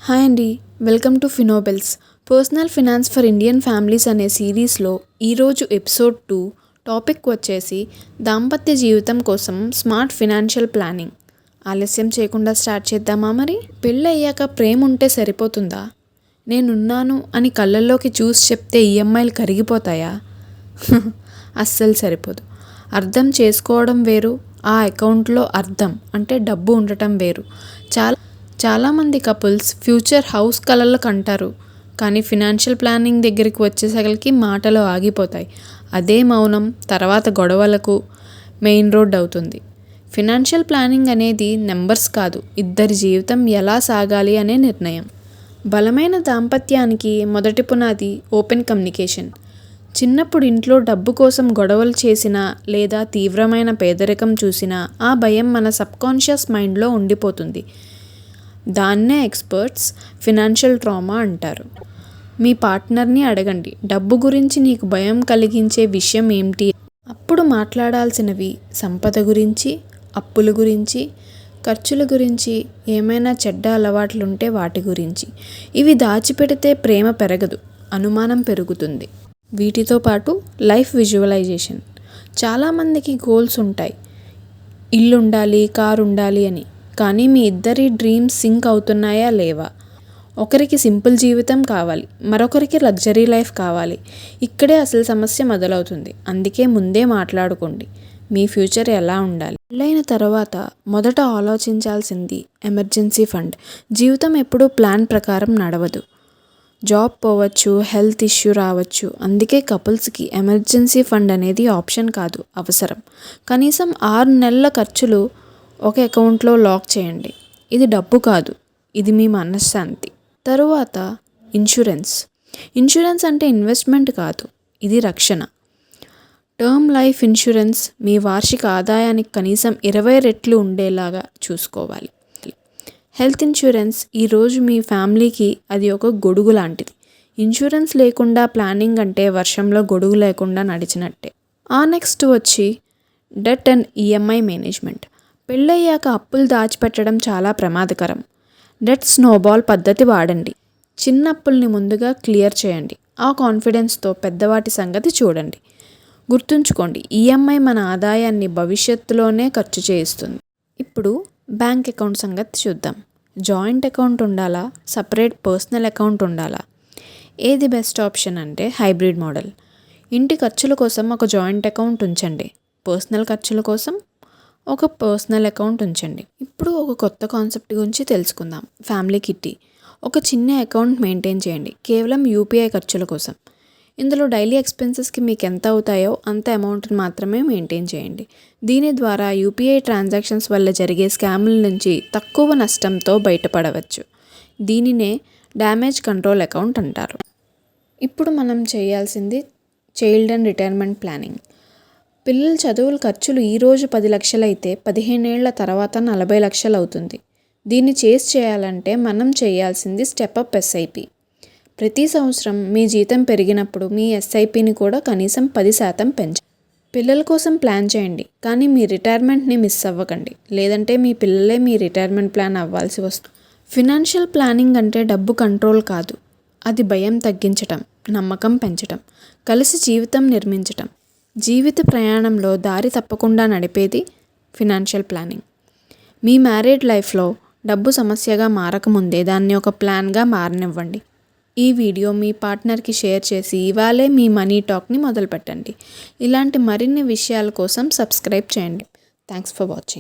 Hi అండి, welcome to Finobels personal finance for Indian families అనే సిరీస్లో ఈరోజు ఎపిసోడ్ 2 టాపిక్ వచ్చేసి దాంపత్య జీవితం కోసం స్మార్ట్ ఫినాన్షియల్ ప్లానింగ్. ఆలస్యం చేయకుండా స్టార్ట్ చేద్దామా? మరి పెళ్ళయ్యాక ప్రేమ ఉంటే సరిపోతుందా? నేనున్నాను అని కళ్ళల్లోకి చూసి చెప్తే ఈఎంఐలు కరిగిపోతాయా? అస్సలు సరిపోదు. అర్థం చేసుకోవడం వేరు, ఆ అకౌంట్లో అర్థం అంటే డబ్బు ఉండటం వేరు. చాలామంది కపుల్స్ ఫ్యూచర్ హౌస్ కలలు కంటారు, కానీ ఫినాన్షియల్ ప్లానింగ్ దగ్గరికి వచ్చేసరికి మాటలు ఆగిపోతాయి. అదే మౌనం తర్వాత గొడవలకు మెయిన్ రోడ్ అవుతుంది. ఫినాన్షియల్ ప్లానింగ్ అనేది నెంబర్స్ కాదు, ఇద్దరి జీవితం ఎలా సాగాలి అనే నిర్ణయం. బలమైన దాంపత్యానికి మొదటి పునాది ఓపెన్ కమ్యూనికేషన్. చిన్నప్పుడు ఇంట్లో డబ్బు కోసం గొడవలు చేసినా లేదా తీవ్రమైన పేదరికం చూసినా ఆ భయం మన సబ్కాన్షియస్ మైండ్లో ఉండిపోతుంది. దాన్నే ఎక్స్పర్ట్స్ ఫినాన్షియల్ ట్రామా అంటారు. మీ పార్ట్నర్ని అడగండి, డబ్బు గురించి నీకు భయం కలిగించే విషయం ఏమిటి? అప్పుడు మాట్లాడాల్సినవి సంపద గురించి, అప్పుల గురించి, ఖర్చుల గురించి, ఏమైనా చెడ్డ అలవాట్లుంటే వాటి గురించి. ఇవి దాచిపెడితే ప్రేమ పెరగదు, అనుమానం పెరుగుతుంది. వీటితో పాటు లైఫ్ విజువలైజేషన్. చాలామందికి గోల్స్ ఉంటాయి, ఇల్లు ఉండాలి, కారు ఉండాలి అని. కానీ మీ ఇద్దరి డ్రీమ్స్ సింక్ అవుతున్నాయా లేవా? ఒకరికి సింపుల్ జీవితం కావాలి, మరొకరికి లగ్జరీ లైఫ్ కావాలి. ఇక్కడే అసలు సమస్య మొదలవుతుంది. అందుకే ముందే మాట్లాడుకోండి, మీ ఫ్యూచర్ ఎలా ఉండాలి. పెళ్ళైన తర్వాత మొదట ఆలోచించాల్సింది ఎమర్జెన్సీ ఫండ్. జీవితం ఎప్పుడూ ప్లాన్ ప్రకారం నడవదు. జాబ్ పోవచ్చు, హెల్త్ ఇష్యూ రావచ్చు. అందుకే కపుల్స్కి ఎమర్జెన్సీ ఫండ్ అనేది ఆప్షన్ కాదు, అవసరం. కనీసం 6 నెలల ఖర్చులు ఒక అకౌంట్లో లాక్ చేయండి. ఇది డబ్బు కాదు, ఇది మీ మనశ్శాంతి. తరువాత ఇన్సూరెన్స్. ఇన్సూరెన్స్ అంటే ఇన్వెస్ట్మెంట్ కాదు, ఇది రక్షణ. టర్మ్ లైఫ్ ఇన్సూరెన్స్ మీ వార్షిక ఆదాయానికి కనీసం 20 రెట్లు ఉండేలాగా చూసుకోవాలి. హెల్త్ ఇన్సూరెన్స్ ఈరోజు మీ ఫ్యామిలీకి అది ఒక గొడుగు లాంటిది. ఇన్సూరెన్స్ లేకుండా ప్లానింగ్ అంటే వర్షంలో గొడుగు లేకుండా నడిచినట్టే. నెక్స్ట్ వచ్చి డెట్ అండ్ ఈఎంఐ మేనేజ్మెంట్. పెళ్ళయ్యాక అప్పులు దాచిపెట్టడం చాలా ప్రమాదకరం. డెట్ స్నోబాల్ పద్ధతి వాడండి. చిన్న అప్పుల్ని ముందుగా క్లియర్ చేయండి. ఆ కాన్ఫిడెన్స్తో పెద్దవాటి సంగతి చూడండి. గుర్తుంచుకోండి, ఈఎంఐ మన ఆదాయాన్ని భవిష్యత్తులోనే ఖర్చు చేయిస్తుంది. ఇప్పుడు బ్యాంక్ అకౌంట్ సంగతి చూద్దాం. జాయింట్ అకౌంట్ ఉండాలా, సపరేట్ పర్సనల్ అకౌంట్ ఉండాలా? ఏది బెస్ట్ ఆప్షన్ అంటే హైబ్రిడ్ మోడల్. ఇంటి ఖర్చుల కోసం ఒక జాయింట్ అకౌంట్ ఉంచండి, పర్సనల్ ఖర్చుల కోసం ఒక పర్సనల్ అకౌంట్ ఉంచండి. ఇప్పుడు ఒక కొత్త కాన్సెప్ట్ గురించి తెలుసుకుందాం, ఫ్యామిలీ కిట్టి. ఒక చిన్న అకౌంట్ మెయింటైన్ చేయండి, కేవలం యూపీఐ ఖర్చుల కోసం. ఇందులో డైలీ ఎక్స్పెన్సెస్కి మీకు ఎంత అవుతాయో అంత అమౌంట్ని మాత్రమే మెయింటైన్ చేయండి. దీని ద్వారా యూపీఐ ట్రాన్సాక్షన్స్ వల్ల జరిగే స్కాముల నుంచి తక్కువ నష్టంతో బయటపడవచ్చు. దీనినే డ్యామేజ్ కంట్రోల్ అకౌంట్ అంటారు. ఇప్పుడు మనం చేయాల్సింది చైల్డ్ అండ్ రిటైర్మెంట్ ప్లానింగ్. పిల్లల చదువుల ఖర్చులు ఈరోజు 10 లక్షలు అయితే 15 ఏళ్ల తర్వాత 40 లక్షలు అవుతుంది. దీన్ని చేయాలంటే మనం చేయాల్సింది స్టెప్అప్ ఎస్ఐపి. ప్రతి సంవత్సరం మీ జీతం పెరిగినప్పుడు మీ ఎస్ఐపిని కూడా కనీసం 10% పెంచండి. పిల్లల కోసం ప్లాన్ చేయండి, కానీ మీ రిటైర్మెంట్ని మిస్ అవ్వకండి, లేదంటే మీ పిల్లలే మీ రిటైర్మెంట్ ప్లాన్ అవ్వాల్సి వస్తుంది. ఫినాన్షియల్ ప్లానింగ్ అంటే డబ్బు కంట్రోల్ కాదు, అది భయం తగ్గించటం, నమ్మకం పెంచటం, కలిసి జీవితం నిర్మించటం. జీవిత ప్రయాణంలో దారి తప్పకుండా నడిపేది ఫినాన్షియల్ ప్లానింగ్. మీ మ్యారేడ్ లైఫ్లో డబ్బు సమస్యగా మారకముందే దాన్ని ఒక ప్లాన్గా మారనివ్వండి. ఈ వీడియో మీ పార్ట్నర్కి షేర్ చేసి ఇవాళే మీ మనీ టాక్ని మొదలుపెట్టండి. ఇలాంటి మరిన్ని విషయాల కోసం సబ్స్క్రైబ్ చేయండి. Thanks for watching.